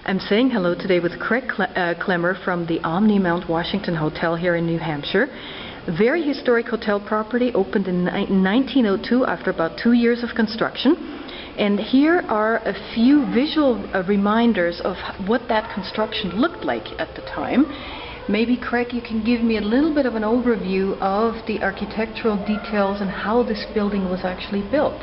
I'm saying hello today with Craig Clemmer from the Omni Mount Washington Hotel here in New Hampshire. A very historic hotel property, opened in 1902 after about 2 years of construction. And here are a few visual reminders of what that construction looked like at the time. Maybe, Craig, you can give me a little bit of an overview of the architectural details and how this building was actually built.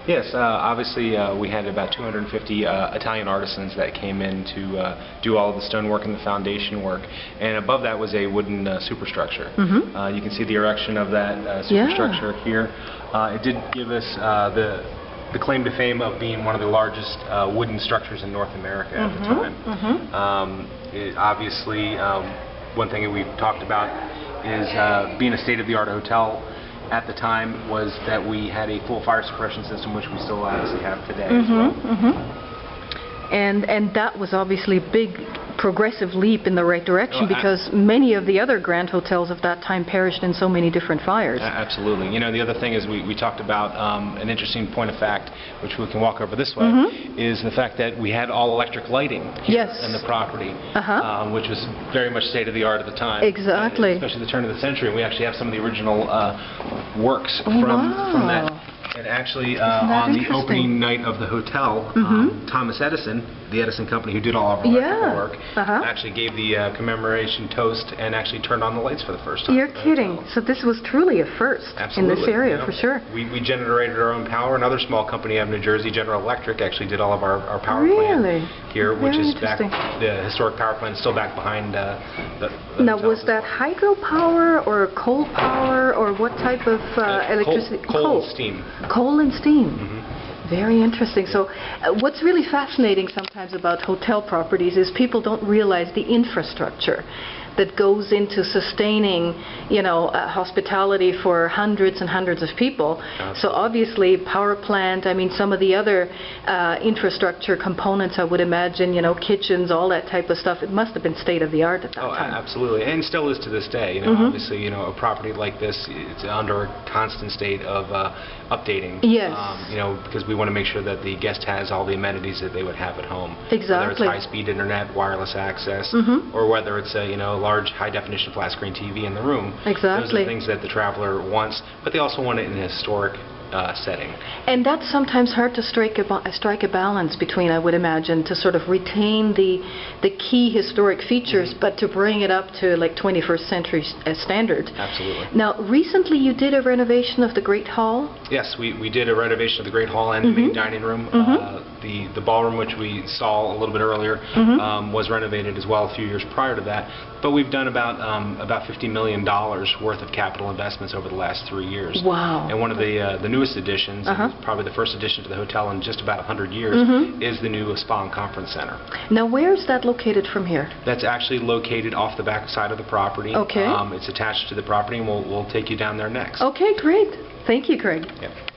Yes, obviously we had about 250 Italian artisans that came in to do all of the stonework and the foundation work, and above that was a wooden superstructure. You can see the erection of that superstructure here. It did give us the claim to fame of being one of the largest wooden structures in North America at the time. Obviously, one thing that we've talked about is being a state-of-the-art hotel. At the time was that we had a full fire suppression system, which we still obviously have today as well. And that was obviously a big progressive leap in the right direction, because many of the other grand hotels of that time perished in so many different fires. Absolutely. You know, the other thing is we talked about an interesting point of fact, which we can walk over this way, is the fact that we had all electric lighting here in the property, which was very much state of the art at the time. Exactly. Especially the turn of the century. We actually have some of the original works from that. And actually, on the opening night of the hotel, Thomas Edison, the Edison company who did all of our electrical work, actually gave the commemoration toast and actually turned on the lights for the first time. You're kidding. So this was truly a first in this area, for sure. We generated our own power. Another small company out of New Jersey, General Electric, actually did all of our power plant here, which is back, the historic power plant is still back behind the Now, was that hydropower or coal power, or what type of electricity? Coal and steam. Coal and steam. Very interesting. So what's really fascinating sometimes about hotel properties is people don't realize the infrastructure that goes into sustaining, you know, hospitality for hundreds and hundreds of people. So obviously power plant, I mean some of the other infrastructure components, I would imagine, you know, kitchens, all that type of stuff, it must have been state of the art at that time. Absolutely, and still is to this day. You know, obviously, you know, a property like this, it's under a constant state of updating. Yes. You know, because we want to make sure that the guest has all the amenities that they would have at home. Exactly. Whether it's high-speed internet, wireless access, or whether it's a, you know, large high-definition flat-screen TV in the room. Exactly. Those are the things that the traveler wants, but they also want it in a historic setting. And that's sometimes hard to strike a balance between, I would imagine, to sort of retain the key historic features, but to bring it up to like 21st century standard. Absolutely. Now, recently you did a renovation of the Great Hall? Yes, we did a renovation of the Great Hall and the main dining room. The ballroom, which we saw a little bit earlier, was renovated as well a few years prior to that. But we've done about $50 million worth of capital investments over the last 3 years. Wow. And one of the newest additions, and probably the first addition to the hotel in just about 100 years, is the new Spa and Conference Center. Now, where is that located from here? That's actually located off the back side of the property. Okay. It's attached to the property, and we'll take you down there next. Okay, great. Thank you, Craig. Yep.